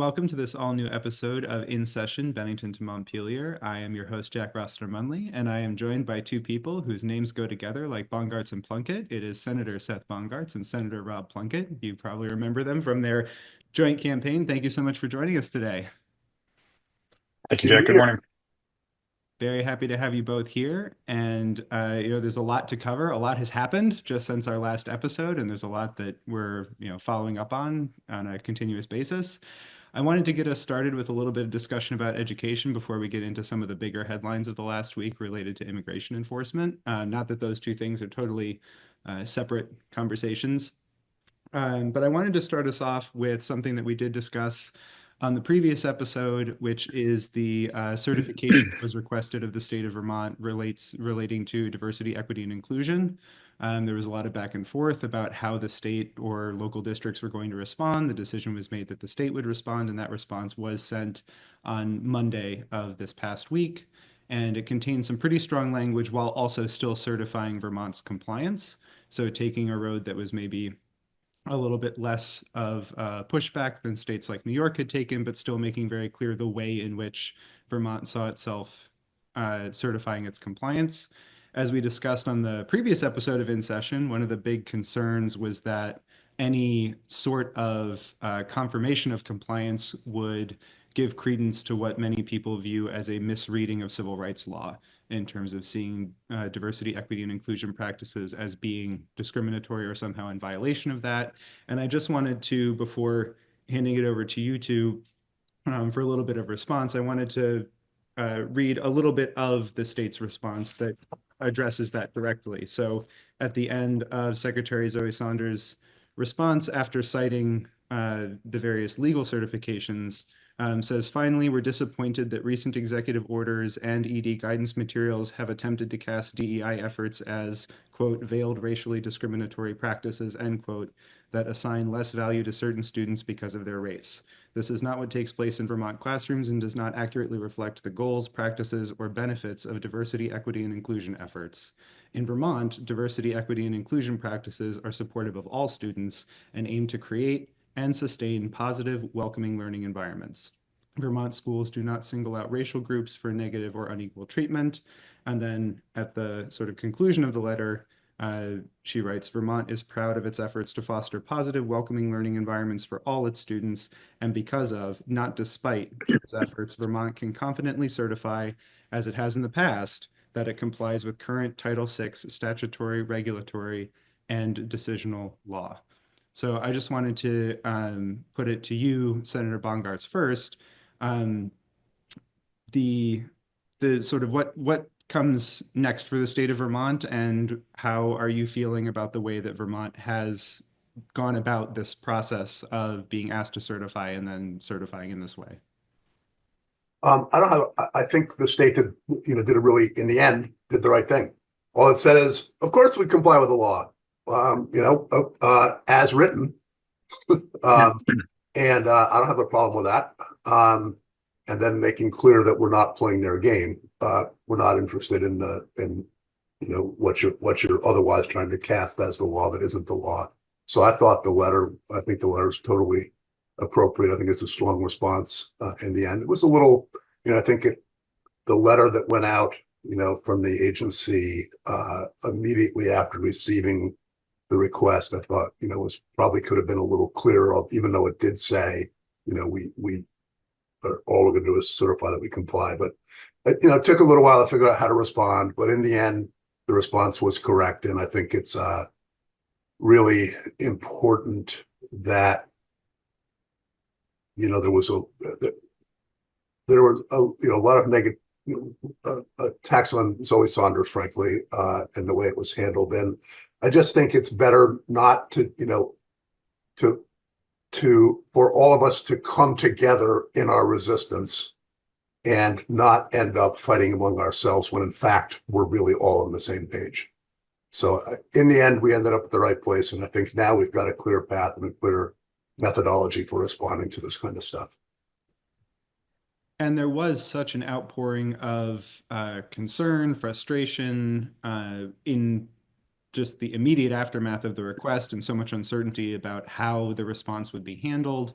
welcome to this all-new episode of In Session, Bennington to Montpelier. I am your host, Jack Rossiter-Munley, and I am joined by two people whose names go together like Bongartz and Plunkett. It is Senator Seth Bongartz and Senator Rob Plunkett. You probably remember them from their joint campaign. Thank you so much for joining us today. Thank you, Jack. Good morning. Very happy to have you both here. And, there's a lot to cover. A lot has happened just since our last episode, and there's a lot that we're, following up on a continuous basis. I wanted to get us started with a little bit of discussion about education before we get into some of the bigger headlines of the last week related to immigration enforcement. Not that those two things are totally separate conversations. But I wanted to start us off with something that we did discuss on the previous episode, which is the certification that was requested of the state of Vermont relating to diversity, equity, and inclusion. There was a lot of back and forth about how the state or local districts were going to respond. The decision was made that the state would respond, and that response was sent on Monday of this past week. And it contains some pretty strong language while also still certifying Vermont's compliance. So taking a road that was maybe a little bit less of pushback than states like New York had taken, but still making very clear the way in which Vermont saw itself certifying its compliance. As we discussed on the previous episode of In Session, one of the big concerns was that any sort of confirmation of compliance would give credence to what many people view as a misreading of civil rights law in terms of seeing diversity, equity, and inclusion practices as being discriminatory or somehow in violation of that. And I just wanted to, before handing it over to you two for a little bit of response, I wanted to read a little bit of the state's response that addresses that directly. So at the end of Secretary Zoe Saunders' response, after citing the various legal certifications, says, finally, we're disappointed that recent executive orders and ED guidance materials have attempted to cast DEI efforts as, quote, veiled racially discriminatory practices, end quote, that assign less value to certain students because of their race. This is not what takes place in Vermont classrooms and does not accurately reflect the goals, practices, or benefits of diversity, equity, and inclusion efforts. In Vermont, diversity, equity, and inclusion practices are supportive of all students and aim to create and sustain positive, welcoming learning environments. Vermont schools do not single out racial groups for negative or unequal treatment. And then at the sort of conclusion of the letter, she writes, Vermont is proud of its efforts to foster positive, welcoming learning environments for all its students. And because of, not despite those efforts, Vermont can confidently certify, as it has in the past, that it complies with current Title VI statutory, regulatory, and decisional law. So I just wanted to put it to you, Senator Bongartz, first. The sort of what comes next for the state of Vermont, and how are you feeling about the way that Vermont has gone about this process of being asked to certify and then certifying in this way? I think the state did a really, in the end, did the right thing. All it said is, of course, we comply with the law, as written. And I don't have a problem with that. And then making clear that we're not playing their game. We're not interested in what you're otherwise trying to cast as the law that isn't the law. So I think the letter is totally appropriate. I think it's a strong response in the end. It was a little, I think the letter that went out, from the agency immediately after receiving the request, I thought, was probably could have been a little clearer, even though it did say, we all we're going to do is certify that we comply. But, it took a little while to figure out how to respond. But in the end, the response was correct. And I think it's really important that, there was a lot of negative attacks on Zoe Saunders, frankly, and the way it was handled. And I just think it's better not for all of us to come together in our resistance and not end up fighting among ourselves when in fact we're really all on the same page. So in the end, we ended up at the right place. And I think now we've got a clear path and a clear methodology for responding to this kind of stuff. And there was such an outpouring of concern, frustration in just the immediate aftermath of the request, and so much uncertainty about how the response would be handled.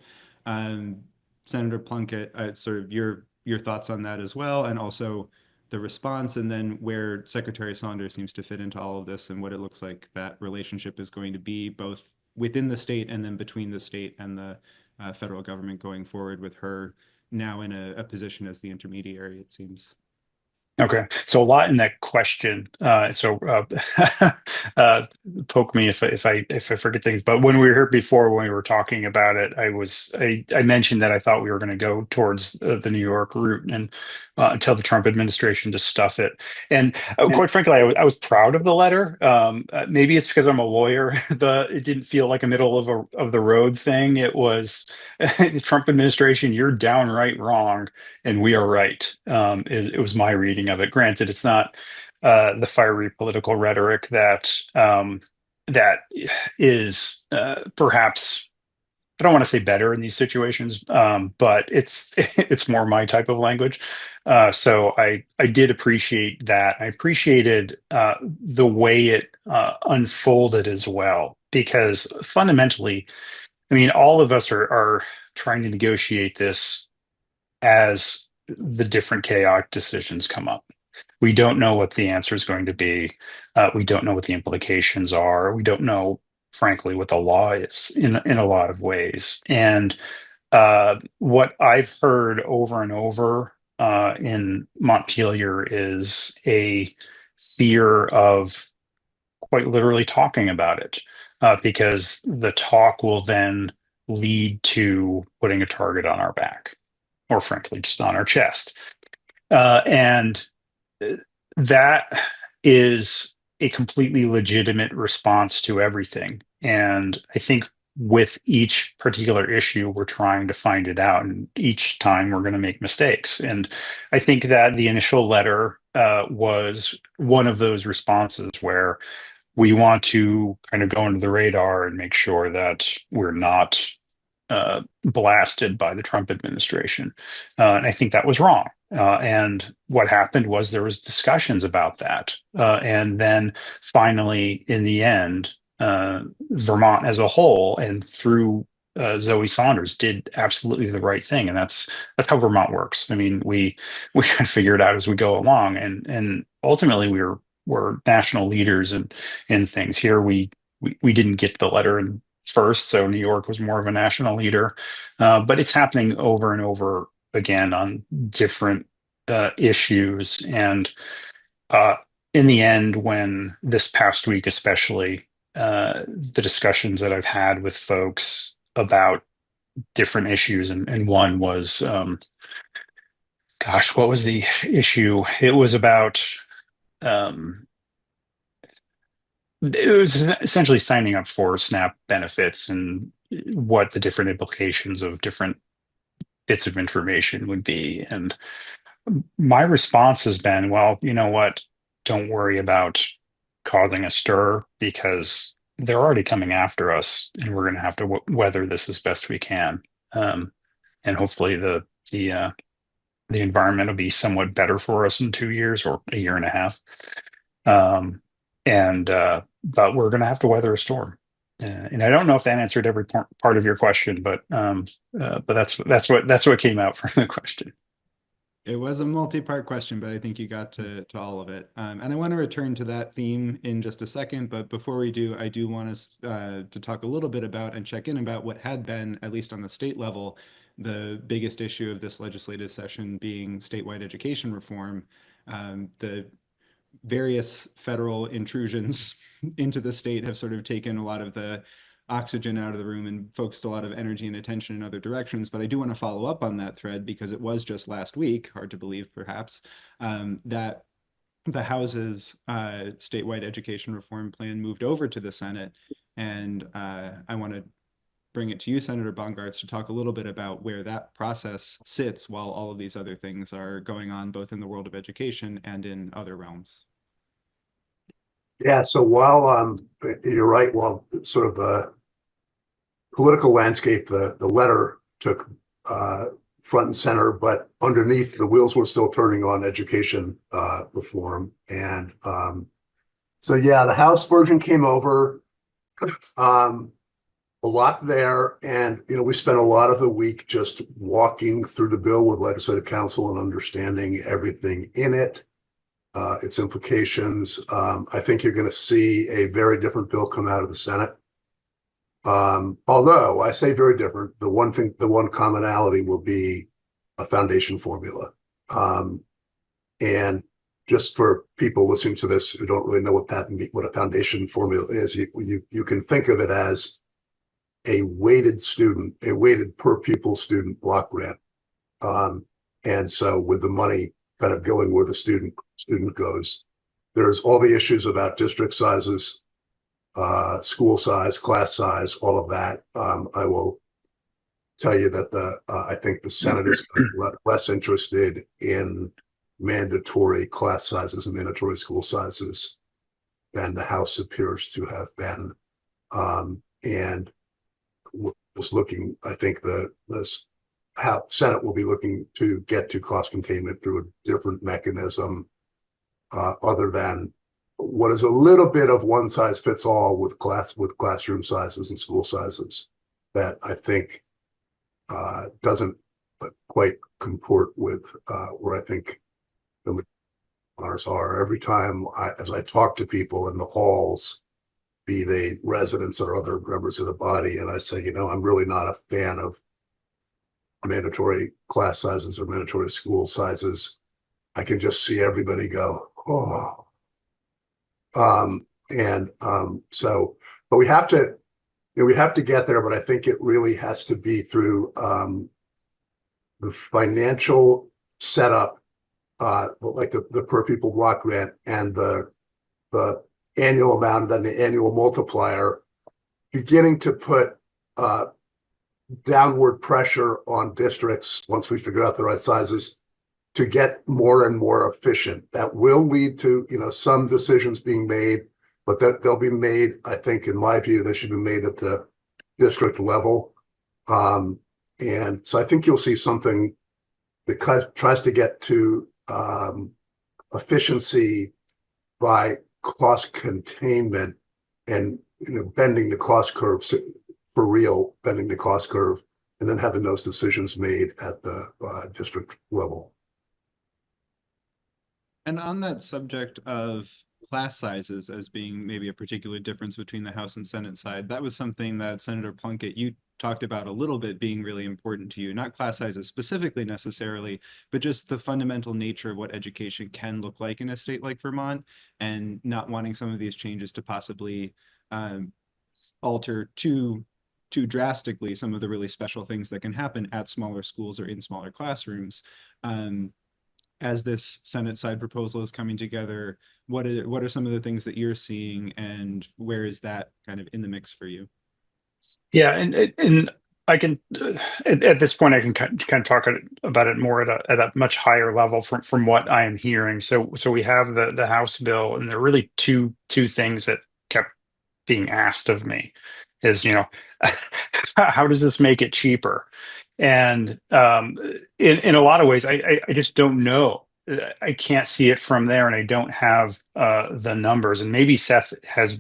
Senator Plunkett, sort of your thoughts on that as well, and also the response, and then where Secretary Saunders seems to fit into all of this and what it looks like that relationship is going to be both within the state and then between the state and the federal government going forward with her now in a position as the intermediary, it seems. Okay, so a lot in that question. Poke me if I forget things. But when we were here before, when we were talking about it, I mentioned that I thought we were going to go towards the New York route and tell the Trump administration to stuff it. And quite frankly, I was proud of the letter. Maybe it's because I'm a lawyer. It didn't feel like a middle of the road thing. It was the Trump administration. You're downright wrong and we are right. It was my reading of it. Granted, it's not the fiery political rhetoric that is perhaps, I don't want to say better in these situations, but it's more my type of language. So I did appreciate that. I appreciated the way it unfolded as well, because fundamentally, I mean, all of us are trying to negotiate this as the different chaotic decisions come up. We don't know what the answer is going to be. We don't know what the implications are. We don't know, frankly, what the law is in a lot of ways. And what I've heard over and over in Montpelier is a fear of quite literally talking about it, because the talk will then lead to putting a target on our back, or frankly, just on our chest. And that is a completely legitimate response to everything. And I think with each particular issue, we're trying to find it out. And each time we're going to make mistakes. And I think that the initial letter was one of those responses where we want to kind of go under the radar and make sure that we're not blasted by the Trump administration. And I think that was wrong. And what happened was there was discussions about that. And then finally, in the end, Vermont as a whole and through Zoe Saunders did absolutely the right thing. And that's how Vermont works. I mean, we kind of figure it out as we go along. And ultimately we're national leaders in things. Here we didn't get the letter in first, so New York was more of a national leader, but it's happening over and over again on different issues. And in the end, when this past week, especially, the discussions that I've had with folks about different issues, and one was, gosh, what was the issue? It was about it was essentially signing up for SNAP benefits and what the different implications of different bits of information would be. And my response has been, well, you know what? Don't worry about causing a stir, because they're already coming after us, and we're going to have to weather this as best we can. And hopefully the environment will be somewhat better for us in 2 years or a year and a half. But we're going to have to weather a storm. And I don't know if that answered every part of your question, but that's what came out from the question. It was a multi-part question, but I think you got to all of it. And I want to return to that theme in just a second. But before we do, I do want us to talk a little bit about and check in about what had been, at least on the state level, the biggest issue of this legislative session being statewide education reform. The various federal intrusions into the state have sort of taken a lot of the oxygen out of the room and focused a lot of energy and attention in other directions. But I do want to follow up on that thread, because it was just last week, hard to believe perhaps, that the House's statewide education reform plan moved over to the Senate. And I want to bring it to you, Senator Bongartz, to talk a little bit about where that process sits while all of these other things are going on, both in the world of education and in other realms. Yeah, so while you're right, while sort of the political landscape, the letter took front and center, but underneath the wheels were still turning on education reform. And so, yeah, the House version came over. a lot there. And, we spent a lot of the week just walking through the bill with legislative counsel and understanding everything in it, its implications. I think you're going to see a very different bill come out of the Senate. Although I say very different, the one commonality will be a foundation formula. And just for people listening to this who don't really know what a foundation formula is, you can think of it as a weighted per pupil student block grant. And so with the money kind of going where the student goes, there's all the issues about district sizes, school size, class size, all of that. I will tell you that I think the Senate is less interested in mandatory class sizes and mandatory school sizes than the House appears to have been. And was looking, I think the Senate will be looking to get to cost containment through a different mechanism, other than what is a little bit of one size fits all with classroom sizes and school sizes that I think doesn't quite comport with where I think the ours are. Every time as I talk to people in the halls, be they residents or other members of the body, and I say, I'm really not a fan of mandatory class sizes or mandatory school sizes, I can just see everybody go, oh. So, but we have to get there, but I think it really has to be through the financial setup, like the per pupil block grant and the annual amount and then the annual multiplier, beginning to put downward pressure on districts once we figure out the right sizes to get more and more efficient. That will lead to some decisions being made, but that they'll be made, I think, in my view, they should be made at the district level. And so I think you'll see something that tries to get to efficiency by cost containment and bending the cost curve for real, bending the cost curve, and then having those decisions made at the district level. And on that subject of class sizes as being maybe a particular difference between the House and Senate side, that was something that Senator Plunkett, you talked about a little bit being really important to you, not class sizes specifically necessarily, but just the fundamental nature of what education can look like in a state like Vermont, and not wanting some of these changes to possibly alter too drastically some of the really special things that can happen at smaller schools or in smaller classrooms. As this Senate side proposal is coming together, what are some of the things that you're seeing, and where is that kind of in the mix for you? Yeah, and I can at this point I can kind of talk about it more at a much higher level from what I am hearing. So we have the House bill, and there are really two things that kept being asked of me is, how does this make it cheaper? And in a lot of ways, I just don't know. I can't see it from there, and I don't have the numbers. And maybe Seth has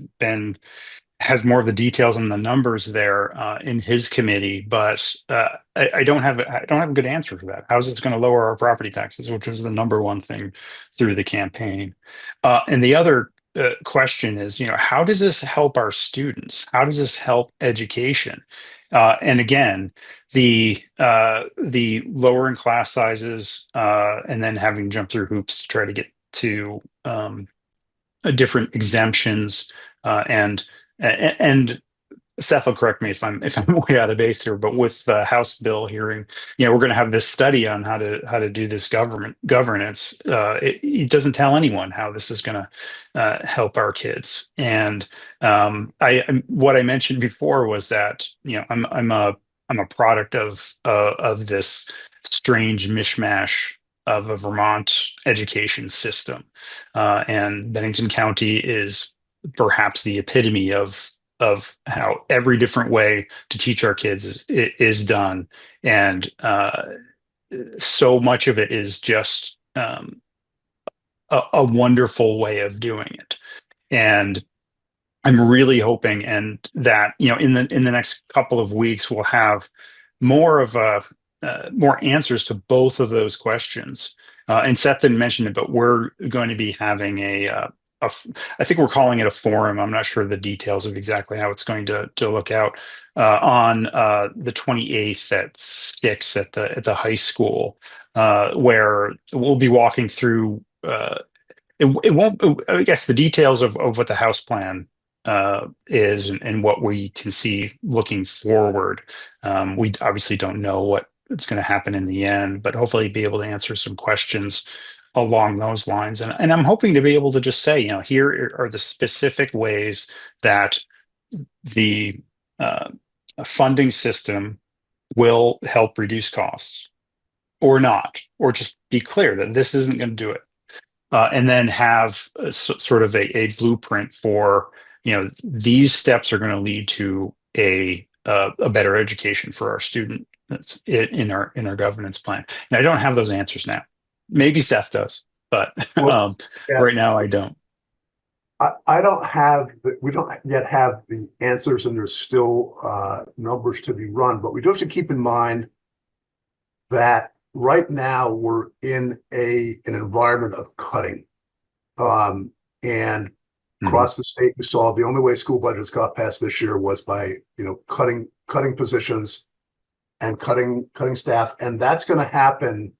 more of the details on the numbers there in his committee, but I don't have a good answer for that. How is this going to lower our property taxes, which was the number one thing through the campaign? And the other question is, how does this help our students? How does this help education? And again, the lowering class sizes and then having jump through hoops to try to get to different exemptions and Seth will correct me if I'm way out of base here, but with the House bill hearing, we're going to have this study on how to do this governance. It doesn't tell anyone how this is going to help our kids. And what I mentioned before was that I'm a product of this strange mishmash of a Vermont education system, and Bennington County is perhaps the epitome of how every different way to teach our kids is done, and so much of it is just a wonderful way of doing it. And I'm really hoping, and that, in the next couple of weeks, we'll have more of more answers to both of those questions. And Seth didn't mention it, but we're going to be having I think we're calling it a forum. I'm not sure the details of exactly how it's going to look out, on the 28th at 6 at the high school, where we'll be walking through. It won't. I guess the details of what the house plan is, and what we can see looking forward. We obviously don't know what it's going to happen in the end, but hopefully be able to answer some questions along those lines. And I'm hoping to be able to just say, here are the specific ways that the funding system will help reduce costs, or not, or just be clear that this isn't going to do it. And then have sort of a blueprint for, these steps are going to lead to a better education for our student. That's it in our governance plan. And I don't have those answers now. Maybe Seth does, but Well, yeah, right now I don't. I don't have, we don't yet have the answers, and there's still numbers to be run, but we do have to keep in mind that right now we're in an environment of cutting. And across the state, we saw the only way school budgets got passed this year was by, cutting positions and cutting staff. And that's going to happen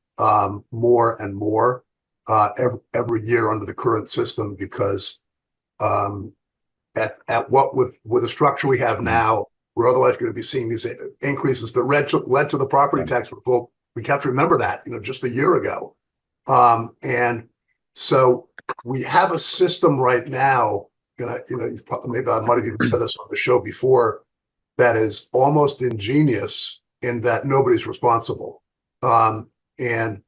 more and more every year under the current system, because at what with the structure we have now, we're otherwise going to be seeing these increases that led to the property tax revolt. We have to remember that, just a year ago. And so we have a system right now, and maybe I might have even said this on the show before, that is almost ingenious in that nobody's responsible. And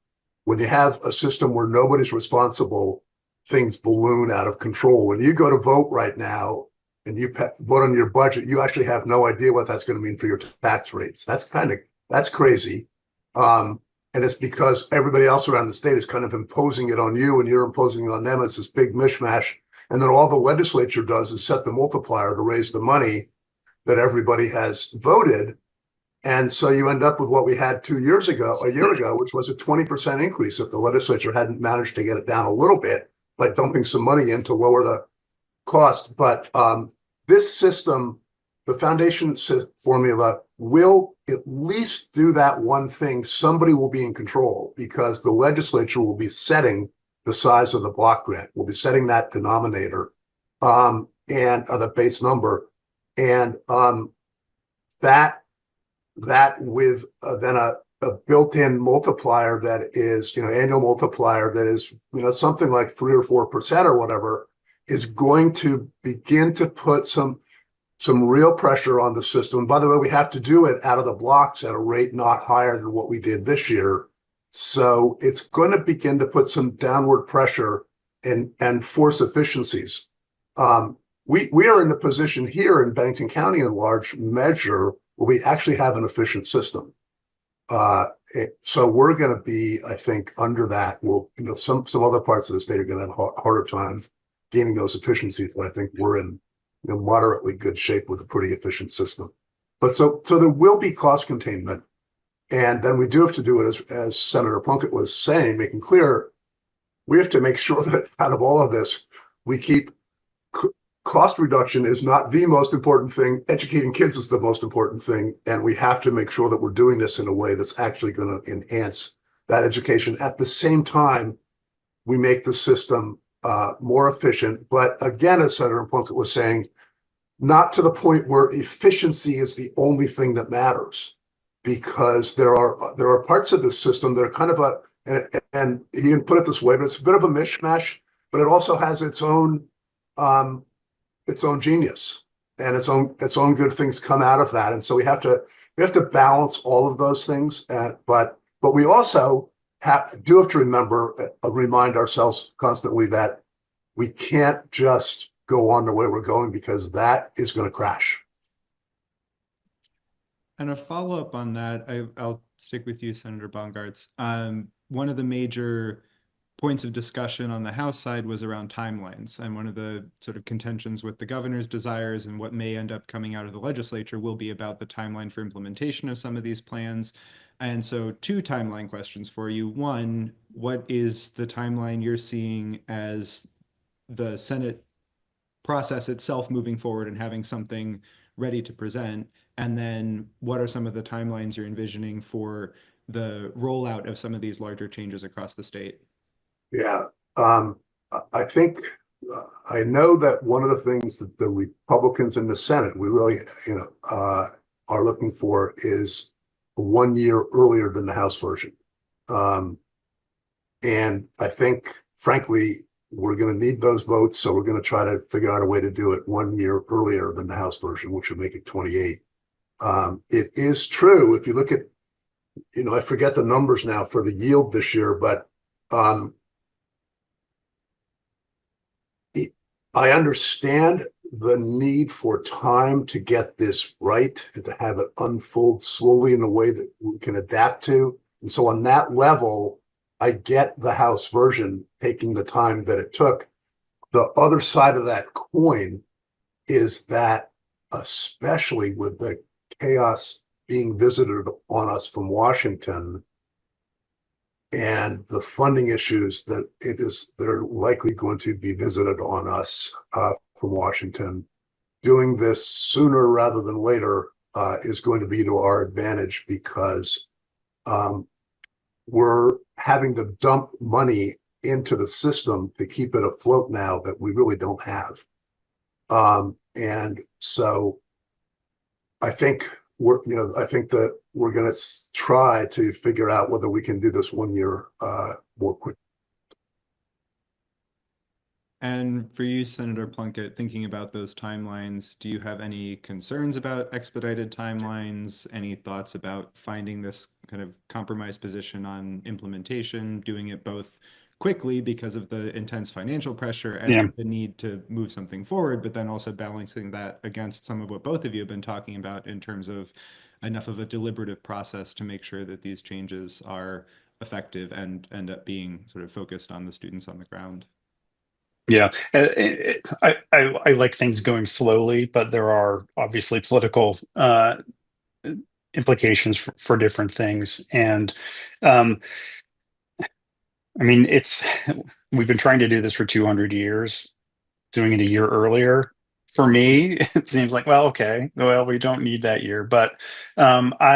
when you have a system where nobody's responsible, things balloon out of control. When you go to vote right now and you vote on your budget, you actually have no idea what that's going to mean for your tax rates. That's crazy. And it's because everybody else around the state is kind of imposing it on you, and you're imposing it on them. It's this big mishmash. And then all the legislature does is set the multiplier to raise the money that everybody has voted. And so you end up with what we had a year ago, which was a 20% increase if the legislature hadn't managed to get it down a little bit by dumping some money in to lower the cost. But this system, the foundation formula, will at least do that one thing. Somebody will be in control, because the legislature will be setting the size of the block grant, will be setting that denominator, and the base number, and that with then a built-in multiplier that is, annual multiplier that is, something like 3 or 4% or whatever, is going to begin to put some real pressure on the system. By the way, we have to do it out of the blocks at a rate not higher than what we did this year. So it's going to begin to put some downward pressure and force efficiencies. We are in the position here in Bennington County in large measure where we actually have an efficient system. So we're going to be, I think, under that. Some other parts of the state are going to have a harder time gaining those efficiencies, but I think we're in moderately good shape with a pretty efficient system. But so there will be cost containment. And then we do have to do it, as Senator Plunkett was saying, making clear, we have to make sure that out of all of this, we keep cost reduction is not the most important thing. Educating kids is the most important thing. And we have to make sure that we're doing this in a way that's actually going to enhance that education. At the same time, we make the system more efficient. But again, as Senator Plunkett was saying, not to the point where efficiency is the only thing that matters, because there are parts of the system that are kind of and he didn't put it this way, but it's a bit of a mishmash, but it also has its own genius and its own good things come out of that. And so we have to balance all of those things. But we also do have to remind ourselves constantly that we can't just go on the way we're going, because that is going to crash. And a follow-up on that, I'll stick with you, Senator Bongartz. One of the major points of discussion on the House side was around timelines. And one of the sort of contentions with the governor's desires and what may end up coming out of the legislature will be about the timeline for implementation of some of these plans. And so, two timeline questions for you. One, what is the timeline you're seeing as the Senate process itself moving forward and having something ready to present? And then, what are some of the timelines you're envisioning for the rollout of some of these larger changes across the state? Yeah, I think I know that one of the things that the Republicans in the Senate we really, are looking for is 1 year earlier than the House version. And I think, frankly, we're going to need those votes, so we're going to try to figure out a way to do it 1 year earlier than the House version, which would make it 28. It is true if you look at, I forget the numbers now for the yield this year, but I understand the need for time to get this right and to have it unfold slowly in a way that we can adapt to. And so on that level, I get the House version taking the time that it took. The other side of that coin is that, especially with the chaos being visited on us from Washington, and the funding issues that are likely going to be visited on us from Washington, doing this sooner rather than later is going to be to our advantage, because we're having to dump money into the system to keep it afloat now that we really don't have. And so I think I think that we're going to try to figure out whether we can do this 1 year more quick. And for you, Senator Plunkett, thinking about those timelines, do you have any concerns about expedited timelines? Any thoughts about finding this kind of compromise position on implementation, doing it both quickly because of the intense financial pressure and the need to move something forward, but then also balancing that against some of what both of you have been talking about in terms of enough of a deliberative process to make sure that these changes are effective and end up being sort of focused on the students on the ground? Yeah, I like things going slowly, but there are obviously political implications for different things. And I mean, we've been trying to do this for 200 years. Doing it a year earlier, for me, it seems like, well, okay, well, we don't need that year. But I'm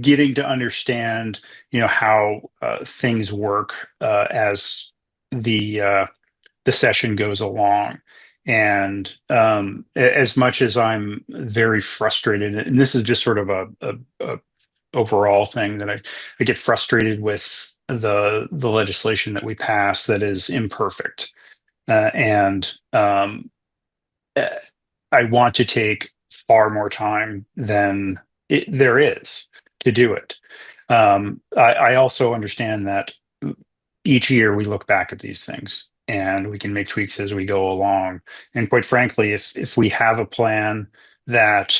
getting to understand, how things work as the session goes along. And as much as I'm very frustrated, and this is just sort of a overall thing that I get frustrated with the legislation that we pass that is imperfect. And I want to take far more time than there is to do it. I also understand that each year we look back at these things and we can make tweaks as we go along. And quite frankly, if we have a plan that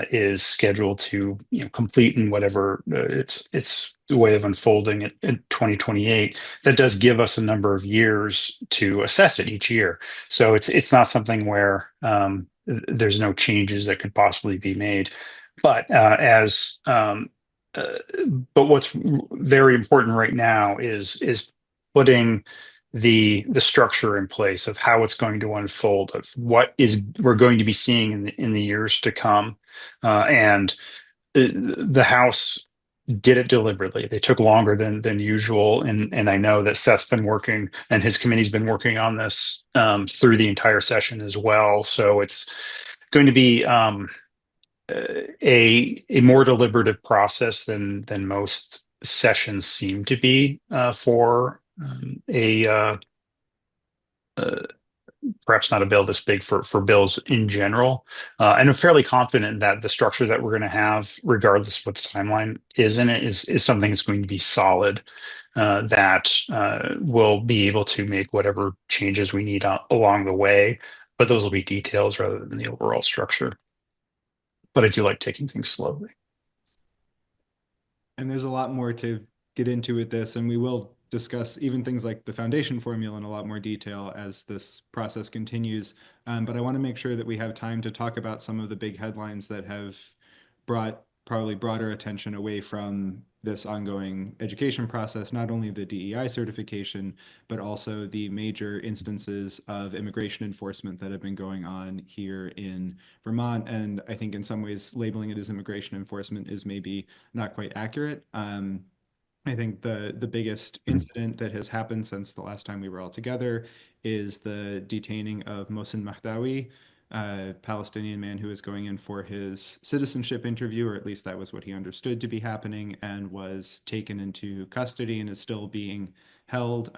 is scheduled to complete in whatever its the way of unfolding it in 2028, that does give us a number of years to assess it each year. So it's not something where there's no changes that could possibly be made. But but what's very important right now is putting the structure in place of how it's going to unfold, of what is we're going to be seeing in the years to come. And the House did it deliberately. They took longer than usual, and I know that Seth's been working and his committee's been working on this through the entire session as well. So it's going to be a more deliberative process than most sessions seem to be for a perhaps not a bill this big for bills in general. And I'm fairly confident that the structure that we're going to have, regardless of what the timeline is in it, is something that's going to be solid, that will be able to make whatever changes we need along the way. But those will be details rather than the overall structure. But I do like taking things slowly. And there's a lot more to get into with this, and we will discuss even things like the foundation formula in a lot more detail as this process continues. But I want to make sure that we have time to talk about some of the big headlines that have brought probably broader attention away from this ongoing education process, not only the DEI certification, but also the major instances of immigration enforcement that have been going on here in Vermont. And I think in some ways, labeling it as immigration enforcement is maybe not quite accurate. I think the biggest incident that has happened since the last time we were all together is the detaining of Mohsen Mahdawi, a Palestinian man who was going in for his citizenship interview, or at least that was what he understood to be happening, and was taken into custody and is still being held.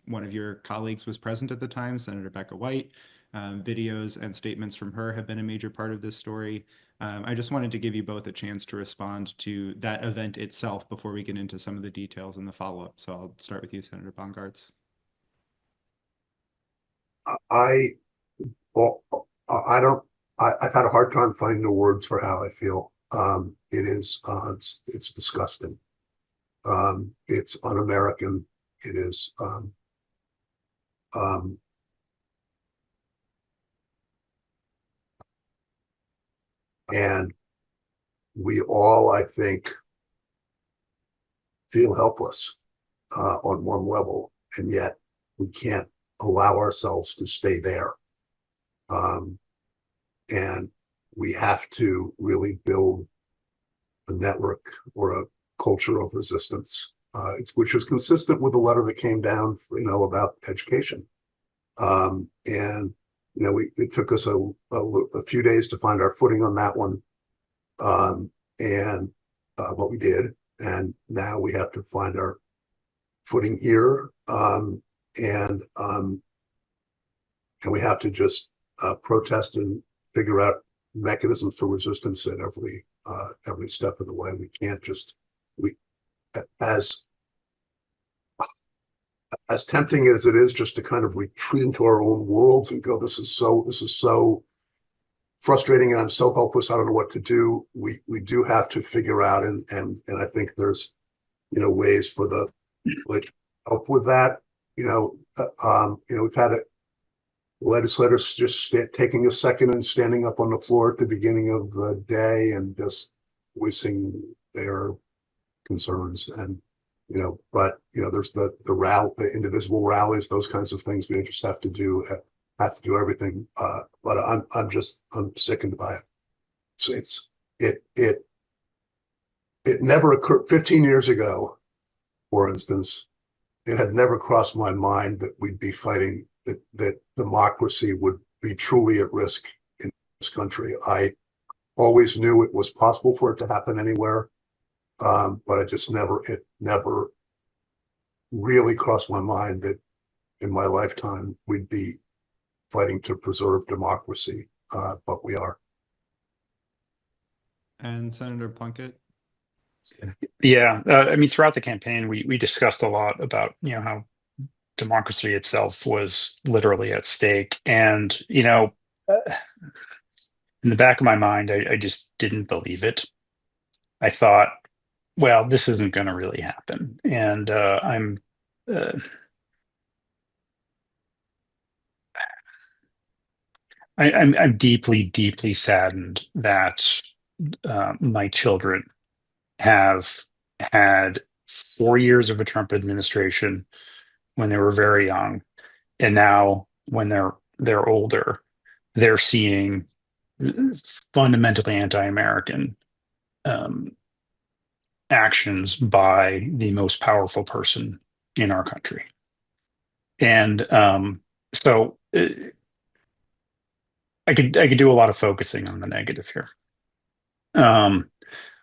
One of your colleagues was present at the time, Senator Becca White. Videos and statements from her have been a major part of this story. I just wanted to give you both a chance to respond to that event itself before we get into some of the details and the follow-up. So I'll start with you, Senator Bongartz. I, well, I don't, I've had a hard time finding the words for how I feel. It is, it's disgusting. It's un-American. It is, and we all, I think, feel helpless on one level, and yet we can't allow ourselves to stay there. And we have to really build a network or a culture of resistance, which is consistent with the letter that came down, about education. And it took us a few days to find our footing on that one, but we did, and now we have to find our footing here, and we have to just protest and figure out mechanisms for resistance at every step of the way. We can't just as tempting as it is just to kind of retreat into our own worlds and go, this is so frustrating and I'm so helpless, I don't know what to do. We do have to figure out, and I think there's ways for the help with that. We've had legislators just taking a second and standing up on the floor at the beginning of the day and just voicing their concerns, and but there's the indivisible rallies, those kinds of things. We just have to do everything. But I'm sickened by it. It never occurred 15 years ago, for instance. It had never crossed my mind that we'd be fighting, that democracy would be truly at risk in this country. I always knew it was possible for it to happen anywhere, but it never really crossed my mind that in my lifetime we'd be fighting to preserve democracy, but we are. And Senator Plunkett? Yeah, I mean, throughout the campaign, we discussed a lot about how democracy itself was literally at stake, and in the back of my mind, I just didn't believe it. I thought, well, this isn't going to really happen, and I'm deeply, deeply saddened that my children have had 4 years of a Trump administration when they were very young, and now when they're older, they're seeing fundamentally anti-American actions by the most powerful person in our country. And so I could do a lot of focusing on the negative here.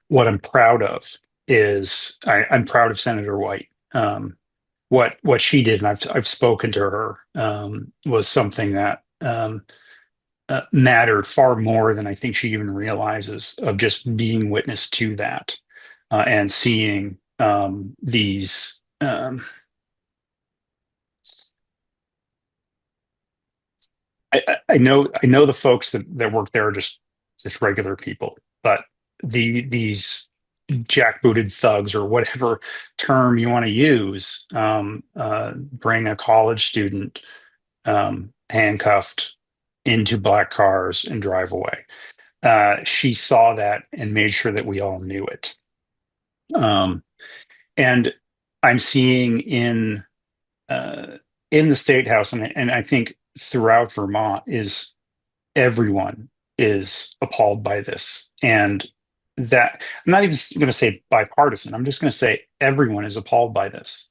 What I'm proud of is I'm proud of Senator White. What she did, and I've spoken to her, was something that mattered far more than I think she even realizes, of just being witness to that, and seeing these. I know the folks that work there are just regular people, but these jackbooted thugs or whatever term you want to use, bring a college student handcuffed into black cars and drive away. She saw that and made sure that we all knew it. And I'm seeing in the state house, and I think throughout Vermont, is everyone is appalled by this. And that I'm not even going to say bipartisan. I'm just going to say everyone is appalled by this.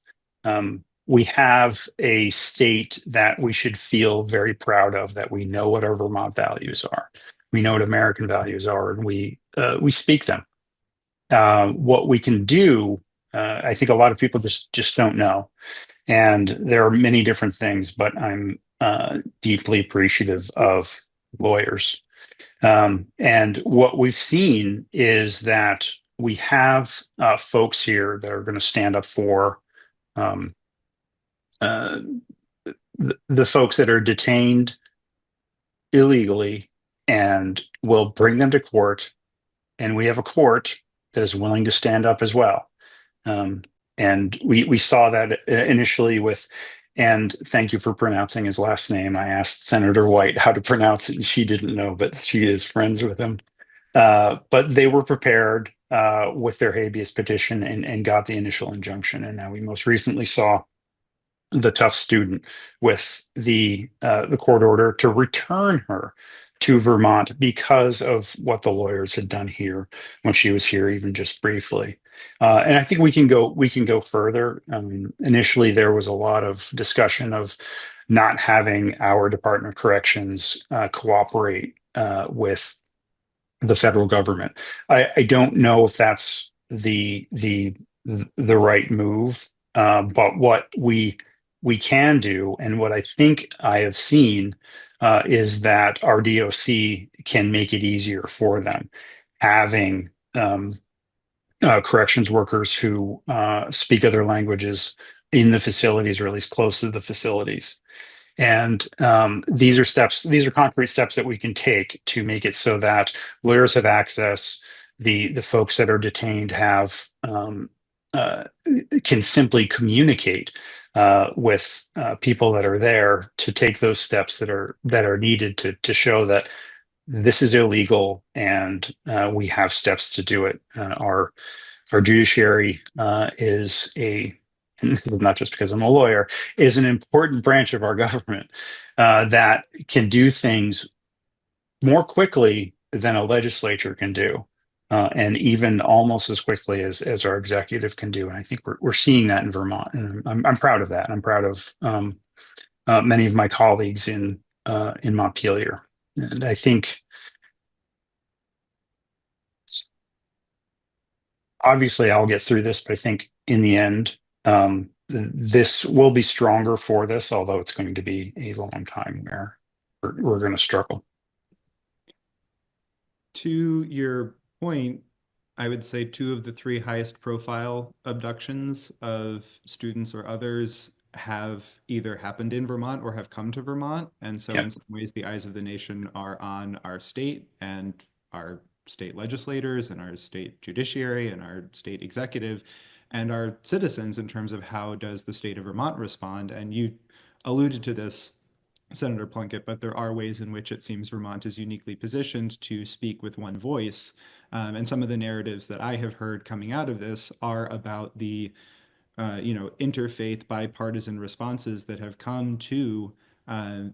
We have a state that we should feel very proud of, that we know what our Vermont values are. We know what American values are, and we speak them. What we can do, I think a lot of people just don't know. And there are many different things, but I'm deeply appreciative of lawyers. And what we've seen is that we have folks here that are going to stand up for the folks that are detained illegally, and will bring them to court. And we have a court that is willing to stand up as well. And we saw that initially with, and thank you for pronouncing his last name. I asked Senator White how to pronounce it, and she didn't know, but she is friends with him. But they were prepared with their habeas petition and got the initial injunction. And now we most recently saw the tough student with the court order to return her to Vermont because of what the lawyers had done here when she was here, even just briefly. And I think we can go further. Initially, there was a lot of discussion of not having our Department of Corrections cooperate with the federal government. I don't know if that's the right move, but what we can do, and what I think I have seen, is that our DOC can make it easier for them, having corrections workers who speak other languages in the facilities, or at least close to the facilities. And these are concrete steps that we can take to make it so that lawyers have access. The folks that are detained have can simply communicate with people that are there to take those steps that are needed to show that this is illegal, and we have steps to do it. Our judiciary is and this is not just because I'm a lawyer, is an important branch of our government that can do things more quickly than a legislature can do, and even almost as quickly as our executive can do. And I think we're seeing that in Vermont, and I'm proud of that. I'm proud of many of my colleagues in Montpelier, and I think obviously I'll get through this, but I think in the end, this will be stronger for this, although it's going to be a long time where we're going to struggle. To your point, I would say 2 of the 3 highest profile abductions of students or others have either happened in Vermont or have come to Vermont. And so in some ways, the eyes of the nation are on our state and our state legislators and our state judiciary and our state executive and our citizens in terms of how does the state of Vermont respond. And you alluded to this, Senator Plunkett, but there are ways in which it seems Vermont is uniquely positioned to speak with one voice. And some of the narratives that I have heard coming out of this are about the interfaith bipartisan responses that have come to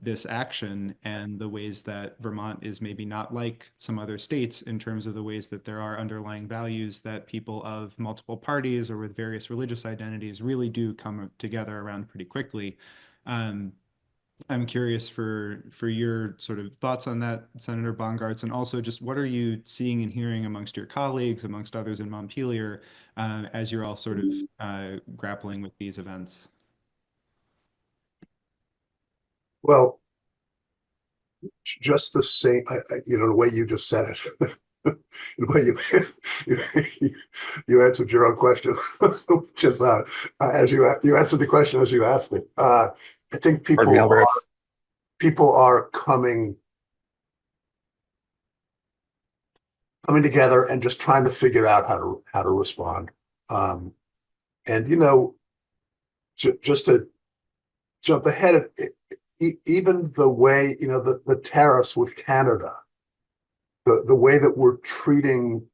this action, and the ways that Vermont is maybe not like some other states in terms of the ways that there are underlying values that people of multiple parties or with various religious identities really do come together around pretty quickly. I'm curious for your sort of thoughts on that, Senator Bongartz, and also just what are you seeing and hearing amongst your colleagues, amongst others in Montpelier, as you're all sort of grappling with these events? Well, just the same, the way you just said it, the way you answered your own question, which is as you answered the question as you asked it. I think people are coming. coming together and just trying to figure out how to respond. And just to jump ahead, even the way the tariffs with Canada, the way that we're treating,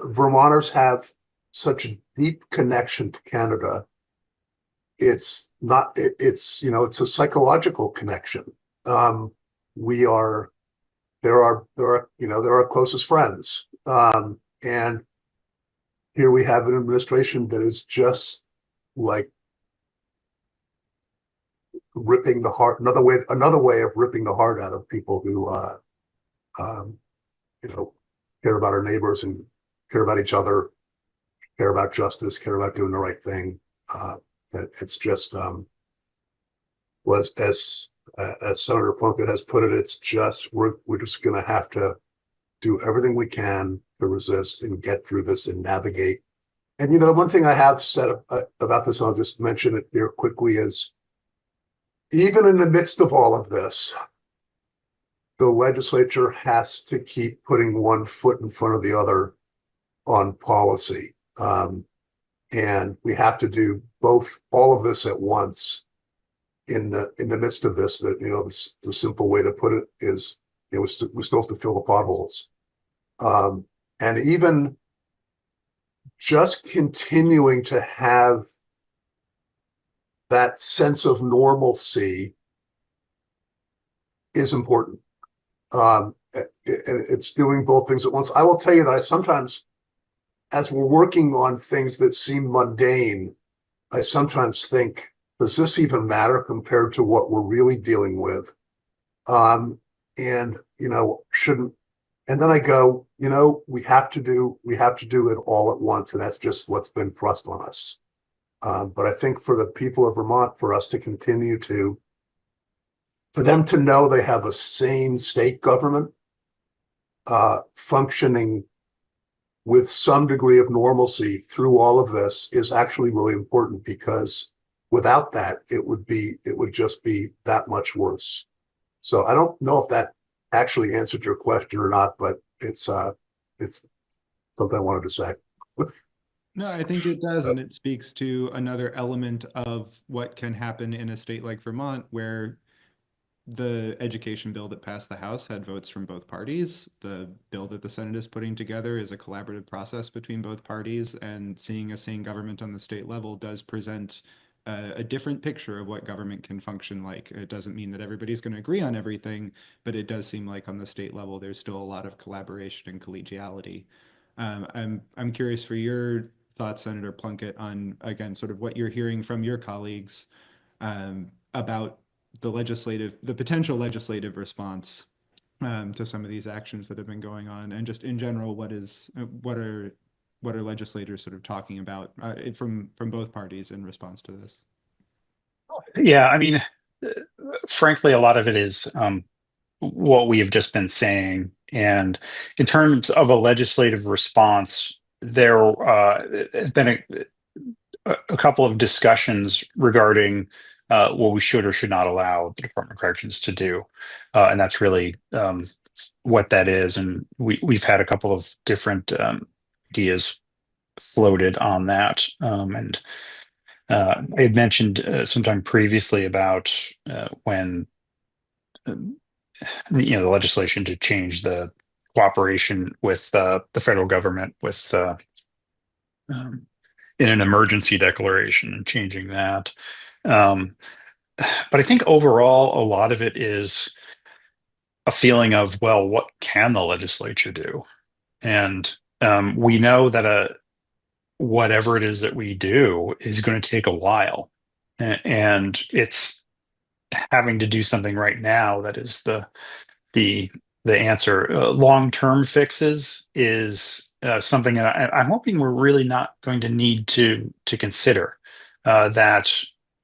Vermonters have such a deep connection to Canada. It's not, it's a psychological connection. We are, there are, they're our closest friends. And here we have an administration that is just like ripping the heart, another way of ripping the heart out of people who, um, care about our neighbors and care about each other, care about justice, care about doing the right thing. It's just was as Senator Plunkett has put it. It's just we're just going to have to do everything we can to resist and get through this and navigate. And one thing I have said about this, and I'll just mention it here quickly, is even in the midst of all of this, the legislature has to keep putting one foot in front of the other on policy. And we have to do all of this at once in the midst of this. That the simple way to put it is we still have to fill the potholes, and even just continuing to have that sense of normalcy is important. And it's doing both things at once. I will tell you that I sometimes, as we're working on things that seem mundane, I sometimes think, does this even matter compared to what we're really dealing with? And shouldn't. And then I go, we have to do it all at once, and that's just what's been thrust on us. But I think for the people of Vermont, for us to continue for them to know they have a sane state government functioning with some degree of normalcy through all of this is actually really important, because without that, it would just be that much worse. So I don't know if that actually answered your question or not, but it's something I wanted to say. No, I think it does, So, and it speaks to another element of what can happen in a state like Vermont, where the education bill that passed the House had votes from both parties. The bill that the Senate is putting together is a collaborative process between both parties, and seeing a sane government on the state level does present a different picture of what government can function like. It doesn't mean that everybody's going to agree on everything, but it does seem like on the state level, there's still a lot of collaboration and collegiality. I'm curious for your thoughts, Senator Plunkett, on again sort of what you're hearing from your colleagues about the potential legislative response to some of these actions that have been going on, and just in general, what are legislators sort of talking about from both parties in response to this? Yeah, I mean, frankly, a lot of it is what we have just been saying. And in terms of a legislative response, there has been a couple of discussions regarding what we should or should not allow the Department of Corrections to do. And that's really what that is. And we've had a couple of different ideas floated on that. And I had mentioned sometime previously about when the legislation to change the cooperation with the federal government with um, in an emergency declaration and changing that. Um, but I think overall, a lot of it is a feeling of, well, what can the legislature do? And we know that whatever it is that we do is going to take a while, and it's having to do something right now that is the the answer. Long-term fixes is something that I'm hoping we're really not going to need to consider. That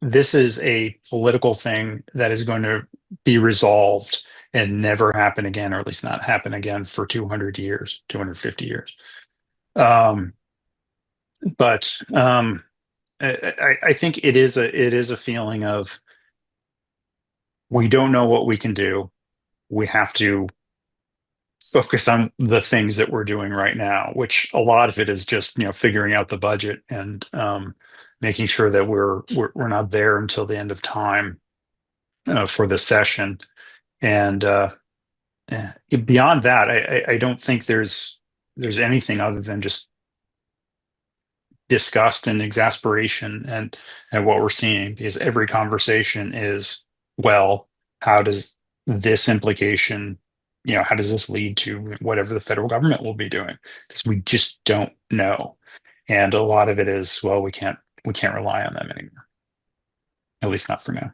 this is a political thing that is going to be resolved and never happen again, or at least not happen again for 200 years, 250 years. Um, but I think it is a feeling of we don't know what we can do. We have to focus on the things that we're doing right now, which a lot of it is just, figuring out the budget and making sure that we're not there until the end of time for the session. And beyond that, I don't think there's anything other than just disgust and exasperation and what we're seeing, because every conversation is, well, how does this implication, how does this lead to whatever the federal government will be doing? Because we just don't know. And a lot of it is, well, we can't rely on them anymore, at least not for now.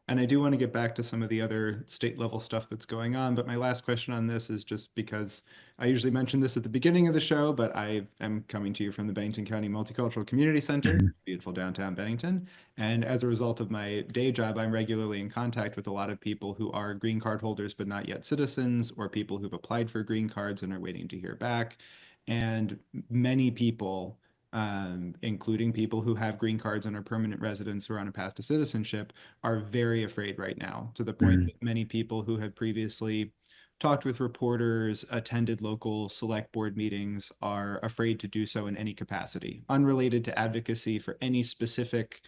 And I do want to get back to some of the other state level stuff that's going on. But my last question on this is just because I usually mention this at the beginning of the show, but I am coming to you from the Bennington County Multicultural Community Center, Mhm. beautiful downtown Bennington. And as a result of my day job, I'm regularly in contact with a lot of people who are green card holders, but not yet citizens, or people who've applied for green cards and are waiting to hear back. And many people, including people who have green cards and are permanent residents who are on a path to citizenship, are very afraid right now, to the point Mhm. that many people who had previously talked with reporters, attended local select board meetings, are afraid to do so in any capacity, unrelated to advocacy for any specific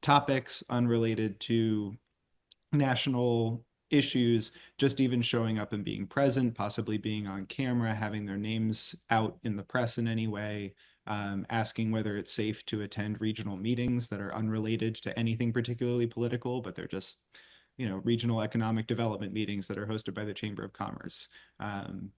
topics, unrelated to national issues, just even showing up and being present, possibly being on camera, having their names out in the press in any way, asking whether it's safe to attend regional meetings that are unrelated to anything particularly political, but they're just, regional economic development meetings that are hosted by the Chamber of Commerce. Um,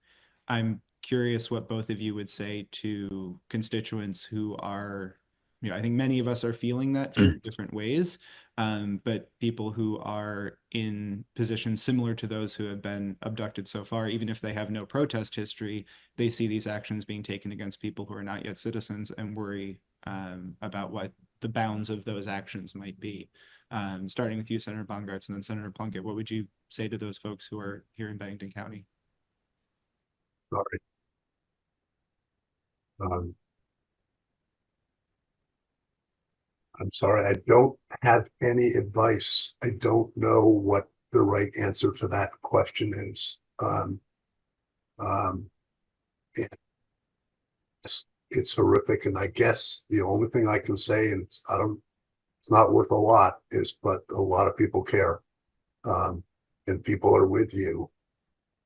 I'm curious what both of you would say to constituents who are, I think many of us are feeling that Mhm. very different ways, but people who are in positions similar to those who have been abducted so far, even if they have no protest history, they see these actions being taken against people who are not yet citizens and worry about what the bounds of those actions might be. Starting with you, Senator Bongartz, and then Senator Plunkett, what would you say to those folks who are here in Bennington County? Sorry. Um, I'm sorry, I don't have any advice. I don't know what the right answer to that question is. Um, it's horrific, and I guess the only thing I can say, and it's not worth a lot, is but a lot of people care, and people are with you,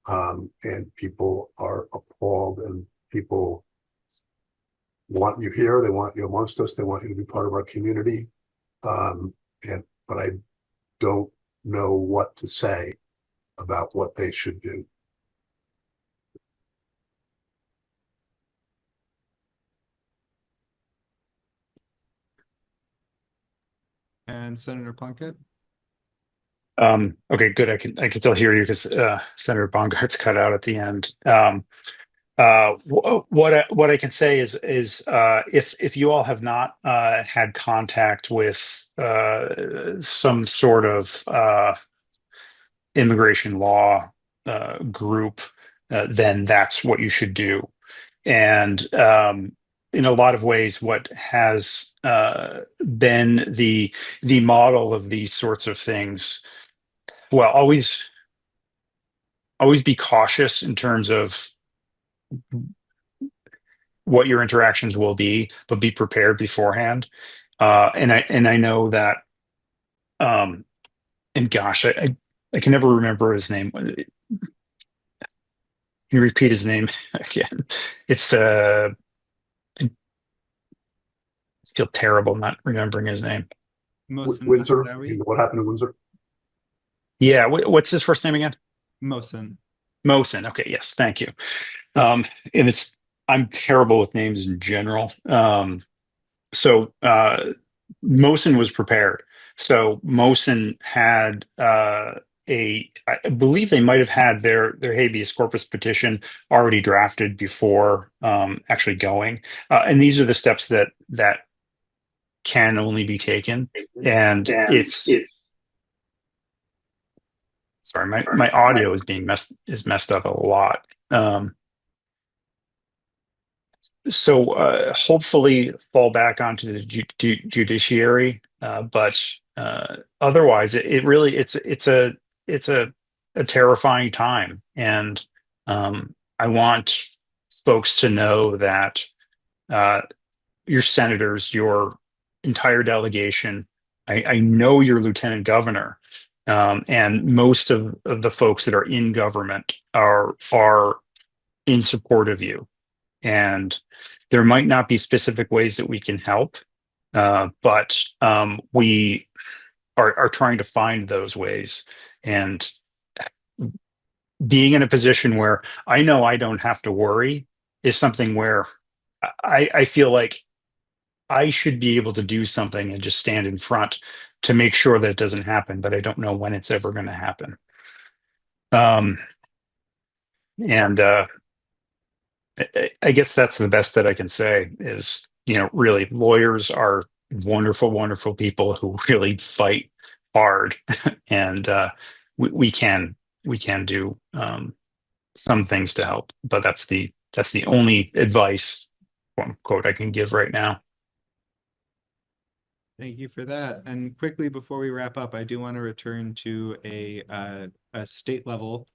and people are appalled, and people want you here. They want you amongst us. They want you to be part of our community. Um, and but I don't know what to say about what they should do. And Senator Plunkett? Okay, good. I can still hear you because Senator Bongart's cut out at the end. What I can say is if you all have not had contact with some sort of immigration law group, then that's what you should do. And in a lot of ways, what has been the model of these sorts of things, well, always be cautious in terms of what your interactions will be, but be prepared beforehand. And I know that um and gosh, I can never remember his name. Can you repeat his name again? It's I feel terrible not remembering his name. Mohsen Windsor, Massaoui? what happened to Windsor? Yeah, what's his first name again? Mohsen. Mosen. Okay, yes, thank you. And I'm terrible with names in general. So Mosen was prepared. So Mosen had I believe they might have had their habeas corpus petition already drafted before actually going. And these are the steps that can only be taken. And And it's it's sorry, my audio is messed up a lot. So hopefully fall back onto the judiciary, but otherwise, it really it's a a terrifying time, and I want folks to know that your senators, your entire delegation, I know your lieutenant governor, and most of the folks that are in government are in support of you. And there might not be specific ways that we can help, but we are trying to find those ways. And being in a position where I know I don't have to worry is something where I feel like I should be able to do something and just stand in front to make sure that it doesn't happen, but I don't know when it's ever going to happen. Um, and I guess that's the best that I can say is, really lawyers are wonderful, wonderful people who really fight hard, and we can do some things to help, but that's the only advice, quote unquote, I can give right now. Thank you for that. And quickly before we wrap up, I do want to return to a state level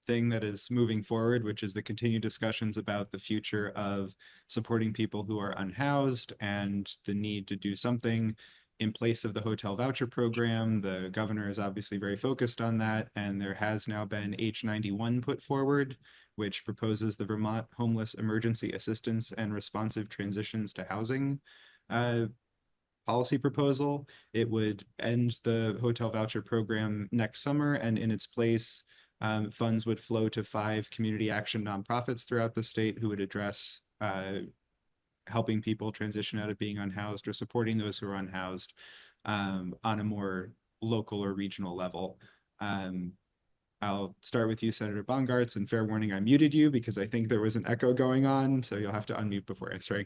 thing that is moving forward, which is the continued discussions about the future of supporting people who are unhoused and the need to do something in place of the hotel voucher program. The governor is obviously very focused on that, and there has now been H91 put forward, which proposes the Vermont Homeless Emergency Assistance and Responsive Transitions to Housing policy proposal. It would end the hotel voucher program next summer, and in its place, funds would flow to 5 community action nonprofits throughout the state who would address helping people transition out of being unhoused or supporting those who are unhoused on a more local or regional level. I'll start with you, Senator Bongartz, and fair warning, I muted you because I think there was an echo going on, so you'll have to unmute before answering.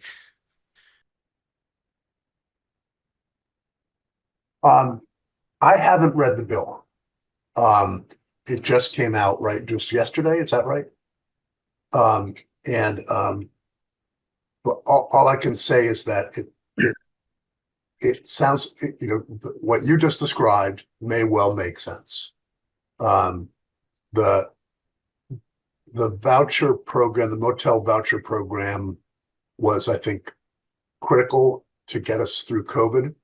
I haven't read the bill. It just came out, right, just yesterday, is that right? But all I can say is that it sounds, what you just described may well make sense. The voucher program, the motel voucher program was, I think, critical to get us through COVID.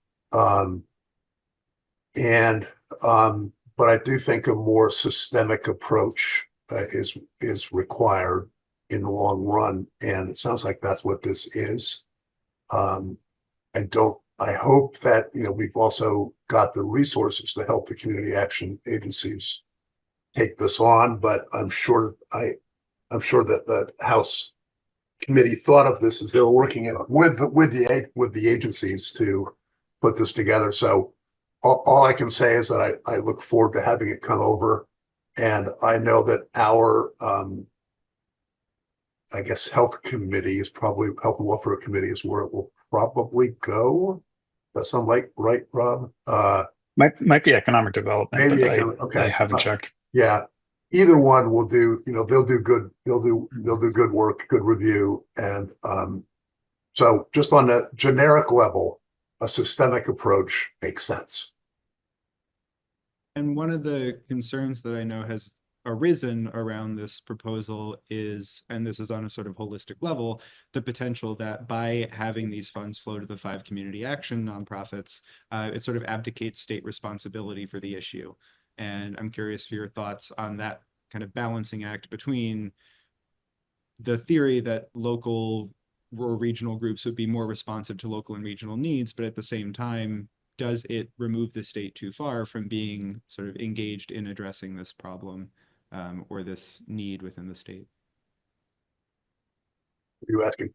But I do think a more systemic approach is required in the long run, and it sounds like that's what this is. I hope that we've also got the resources to help the community action agencies take this on, but I'm sure that the House committee thought of this as they were working with the agencies to put this together. So all I can say is that I look forward to having it come over, and I know that our I guess health committee is probably health and welfare committee is where it will probably go. That sound right, Rob? Might be economic development, Maybe but I haven't checked. Yeah, either one will do. They'll do good work, good review, and so just on the generic level, a systemic approach makes sense. And one of the concerns that I know has arisen around this proposal is, and this is on a sort of holistic level, the potential that by having these funds flow to the 5 community action nonprofits, it sort of abdicates state responsibility for the issue. And I'm curious for your thoughts on that kind of balancing act between the theory that local or regional groups would be more responsive to local and regional needs, but at the same time, does it remove the state too far from being sort of engaged in addressing this problem or this need within the state? Are you asking?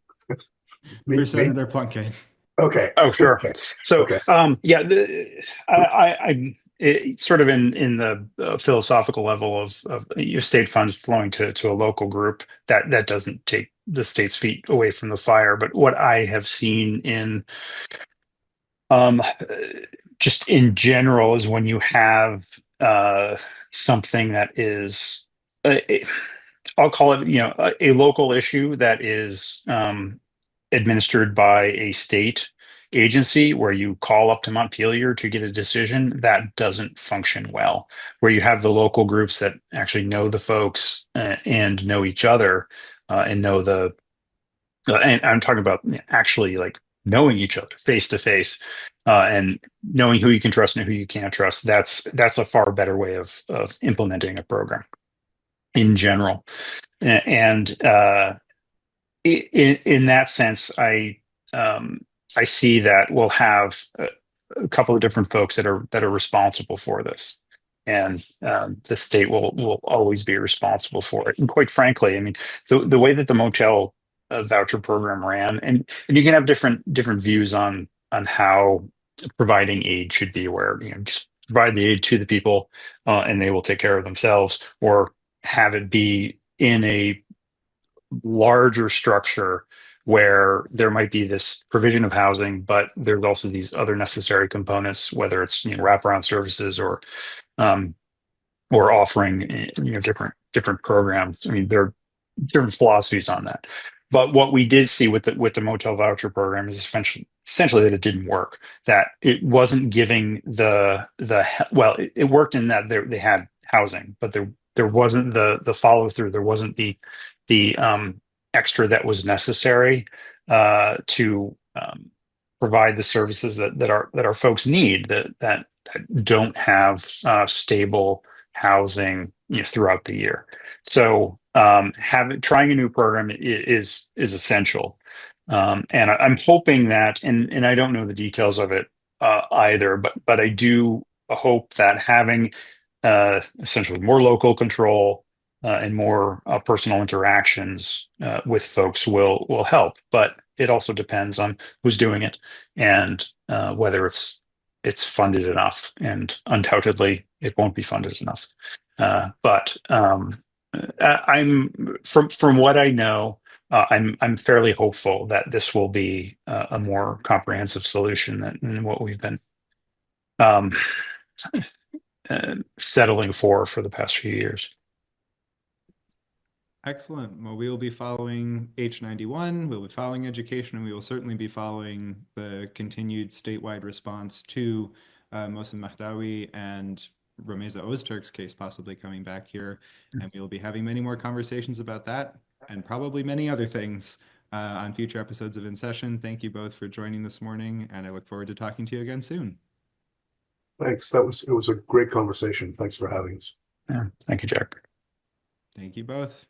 For Senator Plunkett. Okay. Oh, sure. Okay. So, okay. Yeah, sort of in the philosophical level of your state funds flowing to a local group, that doesn't take the state's feet away from the fire. But what I have seen in just in general is when you have something that is I'll call it a local issue that is administered by a state, agency where you call up to Montpelier to get a decision, that doesn't function well. Where you have the local groups that actually know the folks and know each other and know and I'm talking about actually like knowing each other face to face and knowing who you can trust and who you can't trust. That's a far better way of implementing a program in general. And in that sense, I see that we'll have a couple of different folks that are responsible for this, and the state will always be responsible for it. And quite frankly, I mean, the way that the motel voucher program ran, and you can have different views on how providing aid should be, where just provide the aid to the people and they will take care of themselves, or have it be in a larger structure where there might be this provision of housing, but there's also these other necessary components, whether it's wraparound services um, or offering different programs. I mean, there are different philosophies on that. But what we did see with the motel voucher program is essentially that it didn't work. That it wasn't giving well, it worked in that they had housing, but there wasn't the follow through. There wasn't the extra that was necessary to provide the services that our folks need that don't have stable housing throughout the year. So trying a new program is essential. And I'm hoping that, and I don't know the details of it either, but I do hope that having essentially more local control and more personal interactions with folks will help. But it also depends on who's doing it and whether it's funded enough. And undoubtedly, it won't be funded enough. But I'm from what I know, I'm fairly hopeful that this will be a more comprehensive solution than what we've been um, settling for the past few years. Excellent. Well, we will be following H91, we'll be following education, and we will certainly be following the continued statewide response to Mohsen Mahdawi and Romeza Ozturk's case possibly coming back here. And we will be having many more conversations about that and probably many other things on future episodes of In Session. Thank you both for joining this morning, and I look forward to talking to you again soon. Thanks. It was a great conversation. Thanks for having us. Yeah, thank you, Jack. Thank you both.